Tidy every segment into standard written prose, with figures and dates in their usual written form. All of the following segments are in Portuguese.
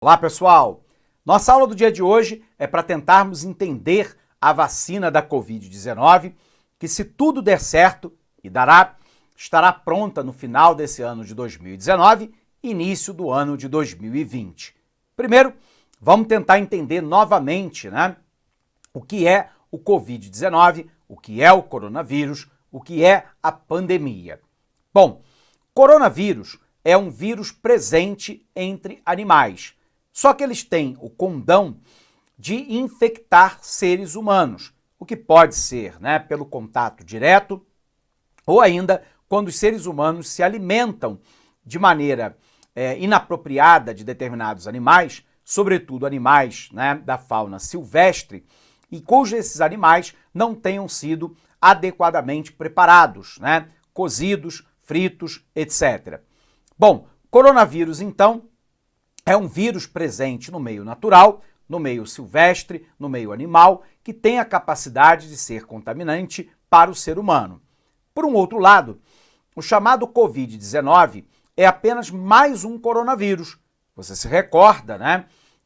Olá, pessoal! Nossa aula do dia de hoje é para tentarmos entender a vacina da Covid-19, que, se tudo der certo, e dará, estará pronta no final desse ano de 2019 e início do ano de 2020. Primeiro, vamos tentar entender novamente, o que é o Covid-19, o que é o coronavírus, o que é a pandemia. Bom, coronavírus é um vírus presente entre animais. Só que eles têm o condão de infectar seres humanos, o que pode ser pelo contato direto ou ainda quando os seres humanos se alimentam de maneira inapropriada de determinados animais, sobretudo animais da fauna silvestre, e cujos esses animais não tenham sido adequadamente preparados, cozidos, fritos, etc. Bom, coronavírus, então, é um vírus presente no meio natural, no meio silvestre, no meio animal, que tem a capacidade de ser contaminante para o ser humano. Por um outro lado, o chamado Covid-19 é apenas mais um coronavírus. Você se recorda,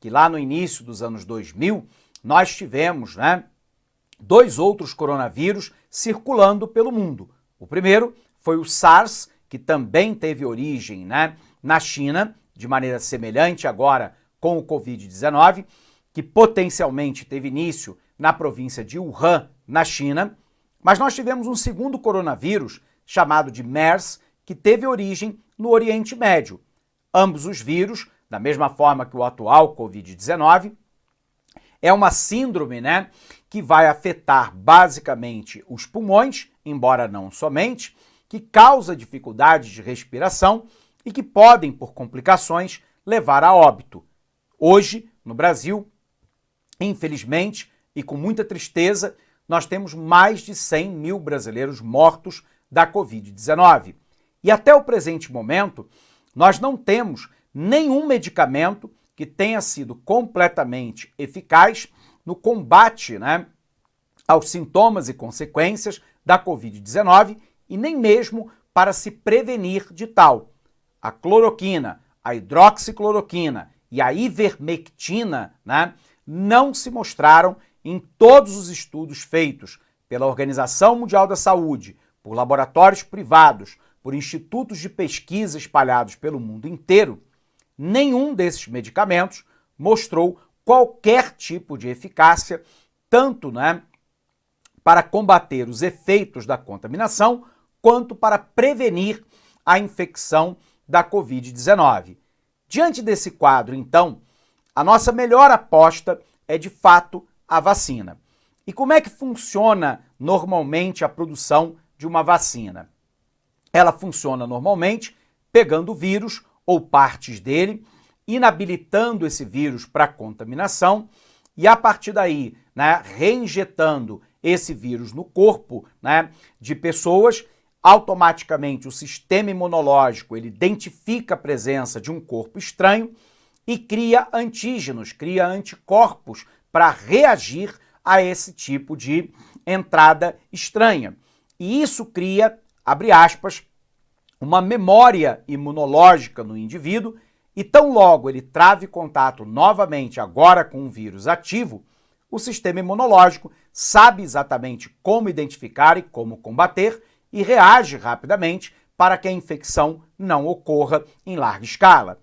que lá no início dos anos 2000, nós tivemos, dois outros coronavírus circulando pelo mundo. O primeiro foi o SARS, que também teve origem, na China, de maneira semelhante agora com o Covid-19, que potencialmente teve início na província de Wuhan, na China, mas nós tivemos um segundo coronavírus, chamado de MERS, que teve origem no Oriente Médio. Ambos os vírus, da mesma forma que o atual Covid-19, é uma síndrome, que vai afetar basicamente os pulmões, embora não somente, que causa dificuldades de respiração e que podem, por complicações, levar a óbito. Hoje, no Brasil, infelizmente e com muita tristeza, nós temos mais de 100 mil brasileiros mortos da Covid-19. E até o presente momento, nós não temos nenhum medicamento que tenha sido completamente eficaz no combate aos sintomas e consequências da Covid-19 e nem mesmo para se prevenir de tal. A cloroquina, a hidroxicloroquina e a ivermectina não se mostraram em todos os estudos feitos pela Organização Mundial da Saúde, por laboratórios privados, por institutos de pesquisa espalhados pelo mundo inteiro. Nenhum desses medicamentos mostrou qualquer tipo de eficácia, tanto para combater os efeitos da contaminação, quanto para prevenir a infecção da Covid-19. Diante desse quadro, então, a nossa melhor aposta é, de fato, a vacina. E como é que funciona normalmente a produção de uma vacina? Ela funciona normalmente pegando o vírus ou partes dele, inabilitando esse vírus para contaminação e, a partir daí, reinjetando esse vírus no corpo de pessoas. Automaticamente o sistema imunológico ele identifica a presença de um corpo estranho e cria antígenos, cria anticorpos para reagir a esse tipo de entrada estranha. E isso cria, abre aspas, uma memória imunológica no indivíduo e tão logo ele trave contato novamente agora com um vírus ativo, o sistema imunológico sabe exatamente como identificar e como combater e reage rapidamente para que a infecção não ocorra em larga escala.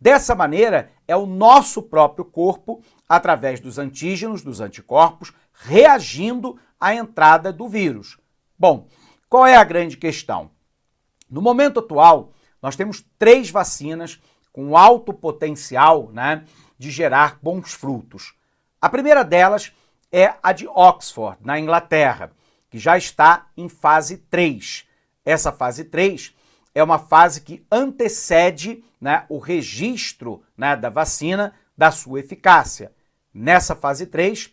Dessa maneira, é o nosso próprio corpo, através dos antígenos, dos anticorpos, reagindo à entrada do vírus. Bom, qual é a grande questão? No momento atual, nós temos 3 vacinas com alto potencial de gerar bons frutos. A primeira delas é a de Oxford, na Inglaterra, que já está em fase 3. Essa fase 3 é uma fase que antecede o registro da vacina, da sua eficácia. Nessa fase 3,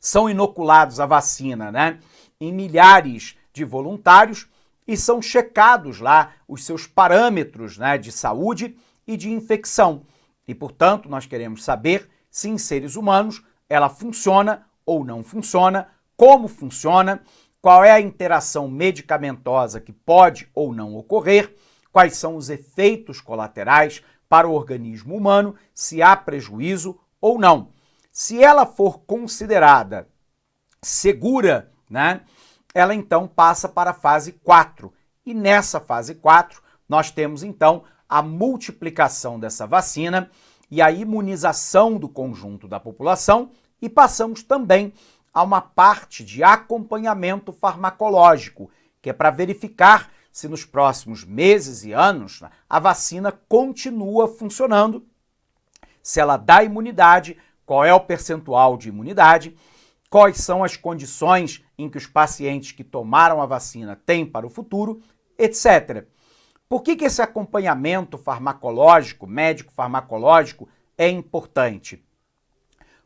são inoculados a vacina em milhares de voluntários e são checados lá os seus parâmetros de saúde e de infecção. E, portanto, nós queremos saber se em seres humanos ela funciona ou não funciona, como funciona, qual é a interação medicamentosa que pode ou não ocorrer, quais são os efeitos colaterais, para o organismo humano, se há prejuízo ou não. Se ela for considerada segura, né, ela então passa para a fase 4. E nessa fase 4, nós temos então a multiplicação dessa vacina e a imunização do conjunto da população e passamos também a uma parte de acompanhamento farmacológico, que é para verificar se nos próximos meses e anos a vacina continua funcionando, se ela dá imunidade, qual é o percentual de imunidade, quais são as condições em que os pacientes que tomaram a vacina têm para o futuro, etc. Por que esse acompanhamento farmacológico, médico-farmacológico, é importante?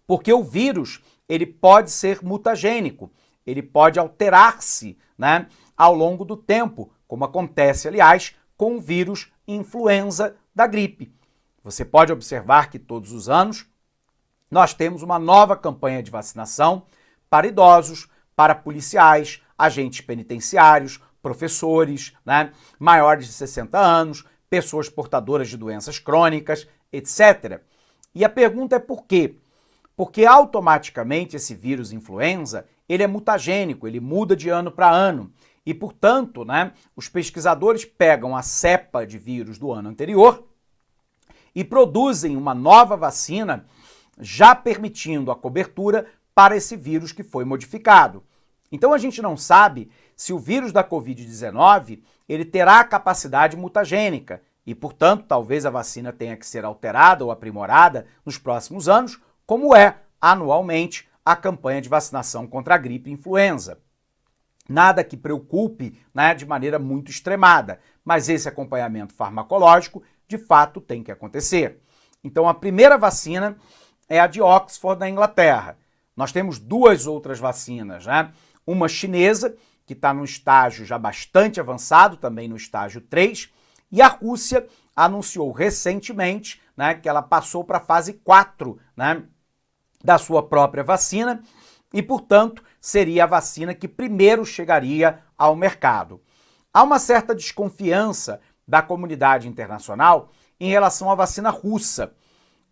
Porque o vírus ele pode ser mutagênico, ele pode alterar-se, né, ao longo do tempo, como acontece, aliás, com o vírus influenza da gripe. Você pode observar que todos os anos nós temos uma nova campanha de vacinação para idosos, para policiais, agentes penitenciários, professores, né, maiores de 60 anos, pessoas portadoras de doenças crônicas, etc. E a pergunta é por quê? Porque automaticamente esse vírus influenza, ele é mutagênico, ele muda de ano para ano. E, portanto, né, os pesquisadores pegam a cepa de vírus do ano anterior e produzem uma nova vacina já permitindo a cobertura para esse vírus que foi modificado. Então a gente não sabe se o vírus da Covid-19 ele terá capacidade mutagênica e, portanto, talvez a vacina tenha que ser alterada ou aprimorada nos próximos anos, como é anualmente a campanha de vacinação contra a gripe e influenza. Nada que preocupe, né, de maneira muito extremada, mas esse acompanhamento farmacológico de fato tem que acontecer. Então a primeira vacina é a de Oxford, na Inglaterra. Nós temos duas outras vacinas, né? Uma chinesa, que está no estágio já bastante avançado, também no estágio 3, e a Rússia anunciou recentemente, né, que ela passou para a fase 4, né, da sua própria vacina e, portanto, seria a vacina que primeiro chegaria ao mercado. Há uma certa desconfiança da comunidade internacional em relação à vacina russa.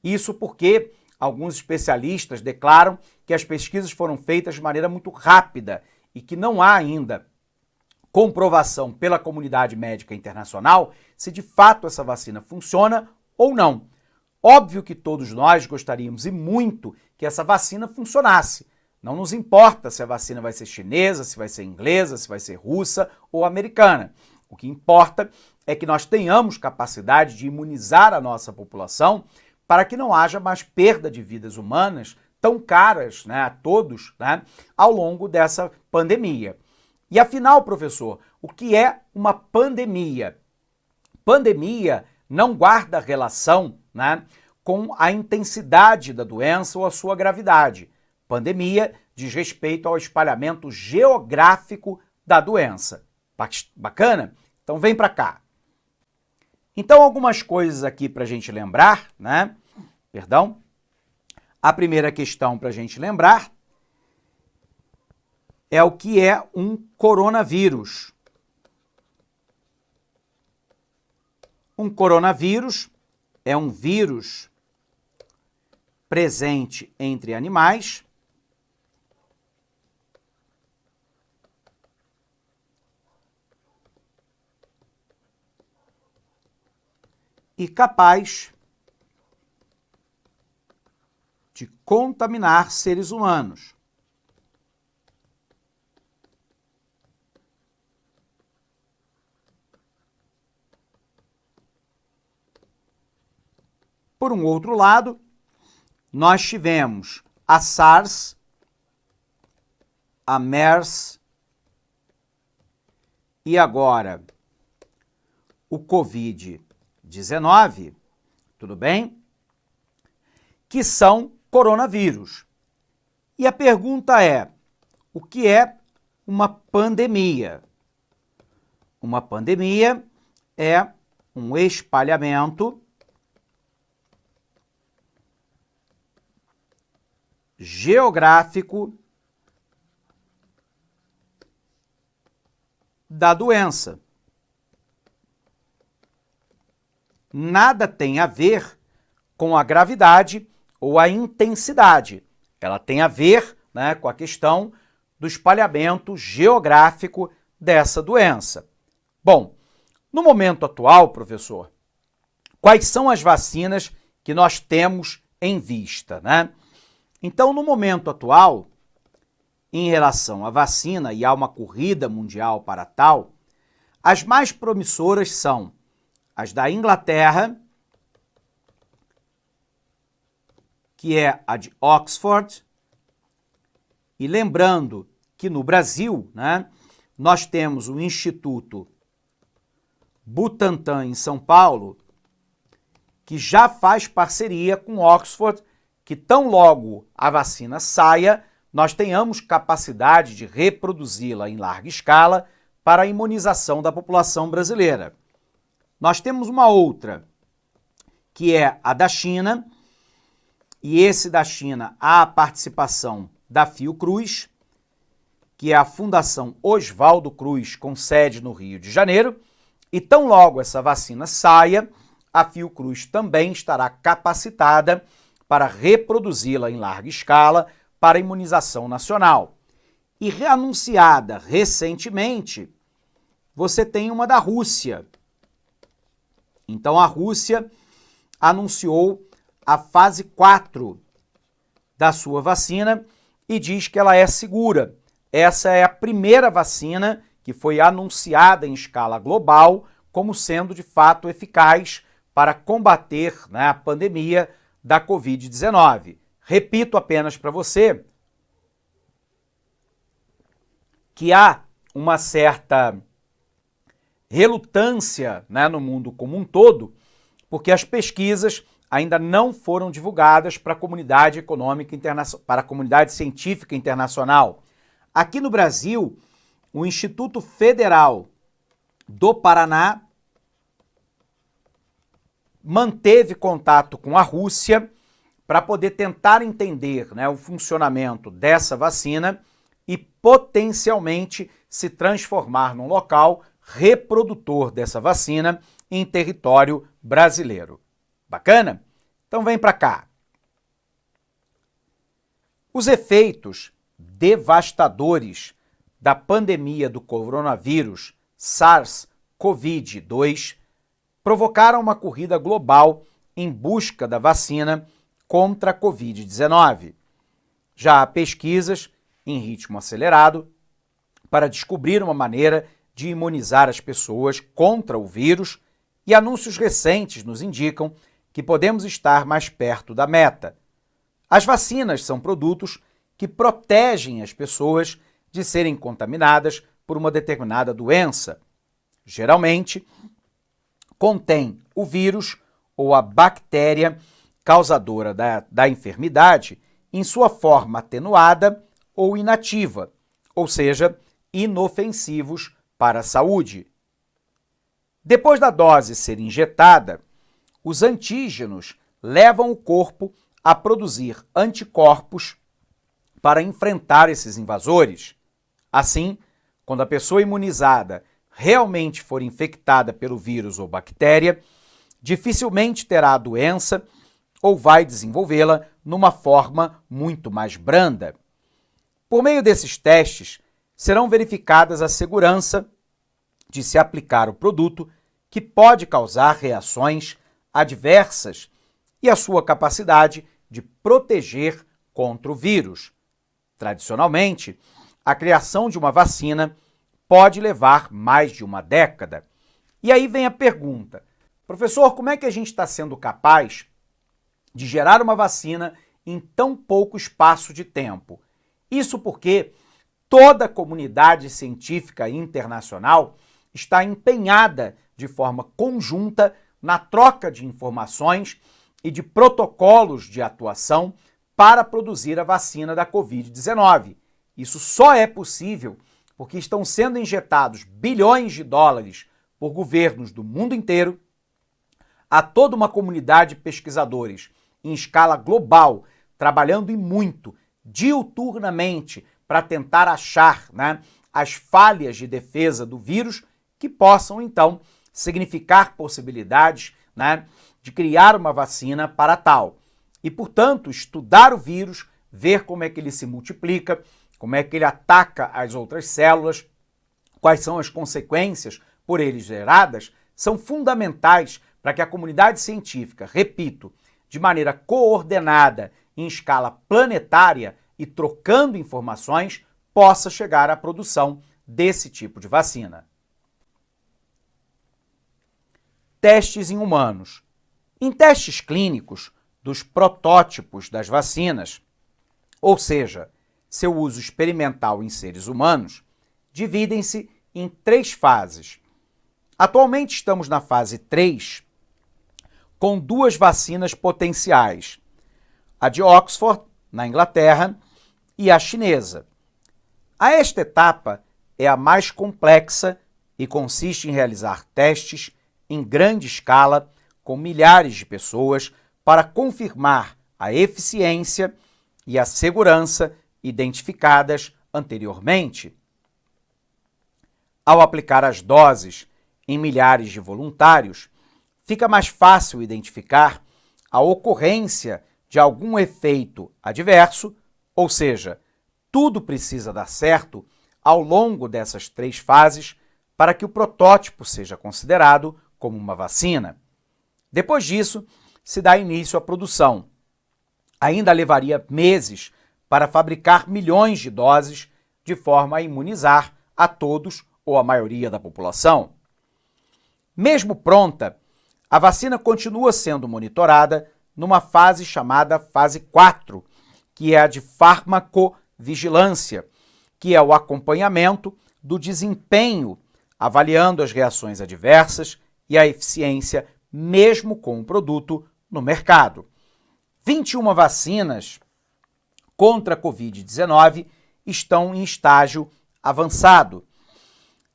Isso porque alguns especialistas declaram que as pesquisas foram feitas de maneira muito rápida e que não há ainda comprovação pela comunidade médica internacional se de fato essa vacina funciona ou não. Óbvio que todos nós gostaríamos e muito que essa vacina funcionasse. Não nos importa se a vacina vai ser chinesa, se vai ser inglesa, se vai ser russa ou americana. O que importa é que nós tenhamos capacidade de imunizar a nossa população para que não haja mais perda de vidas humanas tão caras, né, a todos, né, ao longo dessa pandemia. E afinal, professor, o que é uma pandemia? Pandemia não guarda relação, né, com a intensidade da doença ou a sua gravidade. Pandemia diz respeito ao espalhamento geográfico da doença. Bacana? Então vem para cá. Então algumas coisas aqui para a gente lembrar, né? Perdão. A primeira questão para a gente lembrar é o que é um coronavírus. Um coronavírus é um vírus presente entre animais e capaz de contaminar seres humanos. Por um outro lado, nós tivemos a SARS, a MERS e agora o Covid-19, tudo bem? Que são coronavírus. E a pergunta é, o que é uma pandemia? Uma pandemia é um espalhamento geográfico da doença. nada tem a ver com a gravidade ou a intensidade. Ela tem a ver, né, com a questão do espalhamento geográfico dessa doença. Bom, no momento atual, professor, quais são as vacinas que nós temos em vista, né? Então, no momento atual, em relação à vacina, e há uma corrida mundial para tal, as mais promissoras são as da Inglaterra, que é a de Oxford, e lembrando que no Brasil, né, nós temos o Instituto Butantan em São Paulo, que já faz parceria com Oxford, que tão logo a vacina saia, nós tenhamos capacidade de reproduzi-la em larga escala para a imunização da população brasileira. Nós temos uma outra, que é a da China, e esse da China há a participação da Fiocruz, que é a Fundação Oswaldo Cruz, com sede no Rio de Janeiro, e tão logo essa vacina saia, a Fiocruz também estará capacitada para reproduzi-la em larga escala para a imunização nacional. E reanunciada recentemente, você tem uma da Rússia. Então a Rússia anunciou a fase 4 da sua vacina e diz que ela é segura. Essa é a primeira vacina que foi anunciada em escala global como sendo de fato eficaz para combater, né, a pandemia da Covid-19. Repito apenas para você que há uma certa relutância, né, no mundo como um todo, porque as pesquisas ainda não foram divulgadas para a comunidade econômica internacional, para a comunidade científica internacional. Aqui no Brasil, o Instituto Federal do Paraná manteve contato com a Rússia para poder tentar entender, né, o funcionamento dessa vacina e potencialmente se transformar num local reprodutor dessa vacina em território brasileiro. Bacana? Então vem para cá. Os efeitos devastadores da pandemia do coronavírus SARS-CoV-2 provocaram uma corrida global em busca da vacina contra a Covid-19. Já há pesquisas em ritmo acelerado para descobrir uma maneira de imunizar as pessoas contra o vírus e anúncios recentes nos indicam que podemos estar mais perto da meta. As vacinas são produtos que protegem as pessoas de serem contaminadas por uma determinada doença. Geralmente, contém o vírus ou a bactéria causadora da enfermidade em sua forma atenuada ou inativa, ou seja, inofensivos para a saúde. Depois da dose ser injetada, os antígenos levam o corpo a produzir anticorpos para enfrentar esses invasores. Assim, quando a pessoa imunizada realmente for infectada pelo vírus ou bactéria, dificilmente terá a doença ou vai desenvolvê-la numa forma muito mais branda. Por meio desses testes, serão verificadas a segurança de se aplicar o produto que pode causar reações adversas e a sua capacidade de proteger contra o vírus. Tradicionalmente, a criação de uma vacina pode levar mais de uma década. E aí vem a pergunta: professor, como é que a gente está sendo capaz de gerar uma vacina em tão pouco espaço de tempo? Isso porque toda a comunidade científica internacional está empenhada de forma conjunta na troca de informações e de protocolos de atuação para produzir a vacina da Covid-19. Isso só é possível porque estão sendo injetados bilhões de dólares por governos do mundo inteiro a toda uma comunidade de pesquisadores em escala global, trabalhando e muito, diuturnamente, para tentar achar, né, as falhas de defesa do vírus que possam, então, significar possibilidades né, de criar uma vacina para tal. E, portanto, estudar o vírus, ver como é que ele se multiplica, como é que ele ataca as outras células, quais são as consequências por ele geradas, são fundamentais para que a comunidade científica, repito, de maneira coordenada, em escala planetária e trocando informações, possa chegar à produção desse tipo de vacina. Testes em humanos. Em testes clínicos dos protótipos das vacinas, ou seja, seu uso experimental em seres humanos, dividem-se em 3 fases. Atualmente estamos na fase 3, com 2 vacinas potenciais, a de Oxford, na Inglaterra, e a chinesa. Esta etapa é a mais complexa e consiste em realizar testes em grande escala com milhares de pessoas para confirmar a eficiência e a segurança identificadas anteriormente. Ao aplicar as doses em milhares de voluntários, fica mais fácil identificar a ocorrência de algum efeito adverso, ou seja, tudo precisa dar certo ao longo dessas 3 fases para que o protótipo seja considerado como uma vacina. Depois disso, se dá início à produção. Ainda levaria meses para fabricar milhões de doses de forma a imunizar a todos ou a maioria da população. Mesmo pronta, a vacina continua sendo monitorada numa fase chamada fase 4, que é a de farmacovigilância, que é o acompanhamento do desempenho, avaliando as reações adversas e a eficiência, mesmo com o produto no mercado. 21 vacinas contra a Covid-19 estão em estágio avançado.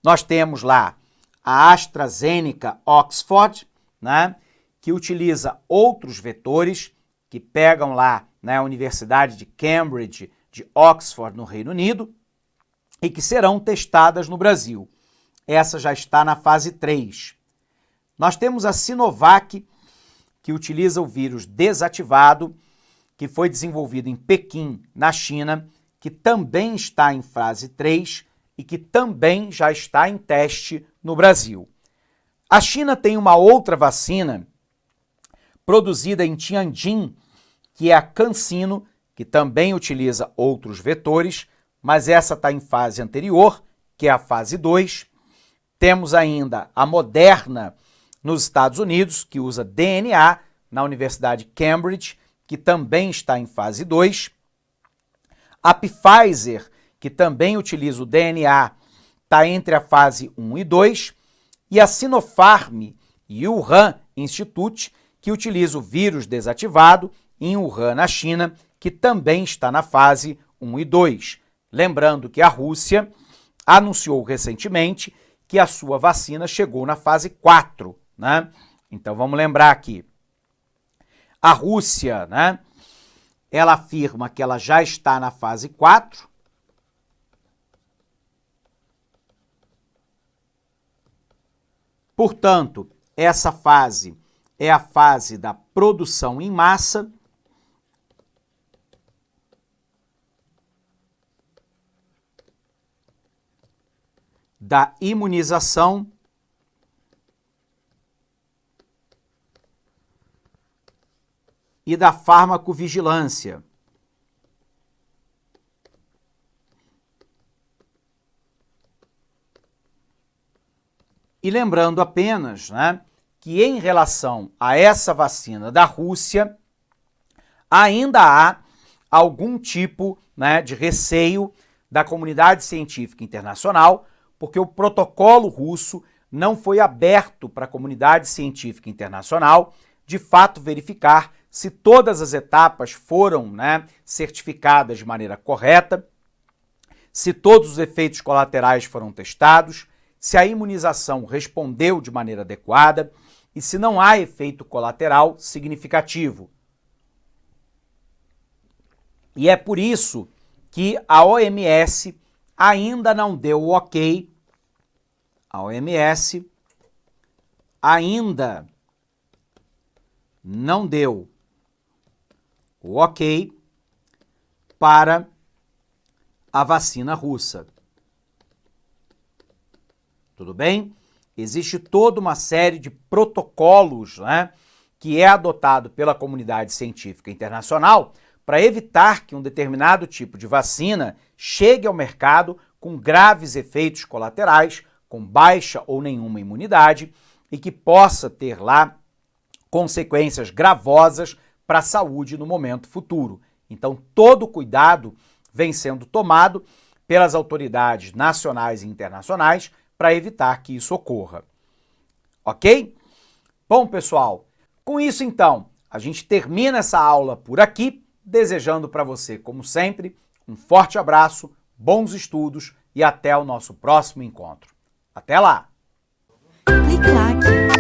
Nós temos lá a AstraZeneca Oxford, né, que utiliza outros vetores que pegam lá na Universidade de Cambridge, de Oxford, no Reino Unido, e que serão testadas no Brasil. Essa já está na fase 3. Nós temos a Sinovac, que utiliza o vírus desativado, que foi desenvolvido em Pequim, na China, que também está em fase 3 e que também já está em teste no Brasil. A China tem uma outra vacina produzida em Tianjin, que é a CanSino, que também utiliza outros vetores, mas essa está em fase anterior, que é a fase 2. Temos ainda a Moderna nos Estados Unidos, que usa DNA, na Universidade de Cambridge, que também está em fase 2. A Pfizer, que também utiliza o DNA, está entre a fase 1 e 2. E a Sinopharm e o Wuhan Institute, que utiliza o vírus desativado em Wuhan, na China, que também está na fase 1 e 2. Lembrando que a Rússia anunciou recentemente que a sua vacina chegou na fase 4, né? Então vamos lembrar aqui. A Rússia, né, ela afirma que ela já está na fase 4. Portanto, essa fase é a fase da produção em massa, da imunização e da farmacovigilância. E lembrando apenas, né, que em relação a essa vacina da Rússia, ainda há algum tipo, né, de receio da comunidade científica internacional, porque o protocolo russo não foi aberto para a comunidade científica internacional, de fato verificar se todas as etapas foram, né, certificadas de maneira correta, se todos os efeitos colaterais foram testados, se a imunização respondeu de maneira adequada e se não há efeito colateral significativo. E é por isso que a OMS ainda não deu o ok, a OMS ainda não deu o ok para a vacina russa. Tudo bem? Existe toda uma série de protocolos, né, que é adotado pela comunidade científica internacional para evitar que um determinado tipo de vacina chegue ao mercado com graves efeitos colaterais, com baixa ou nenhuma imunidade e que possa ter lá consequências gravosas para a saúde no momento futuro. Então, todo cuidado vem sendo tomado pelas autoridades nacionais e internacionais para evitar que isso ocorra. Ok? Bom, pessoal, com isso, então, a gente termina essa aula por aqui, desejando para você, como sempre, um forte abraço, bons estudos e até o nosso próximo encontro. Até lá! Clique lá.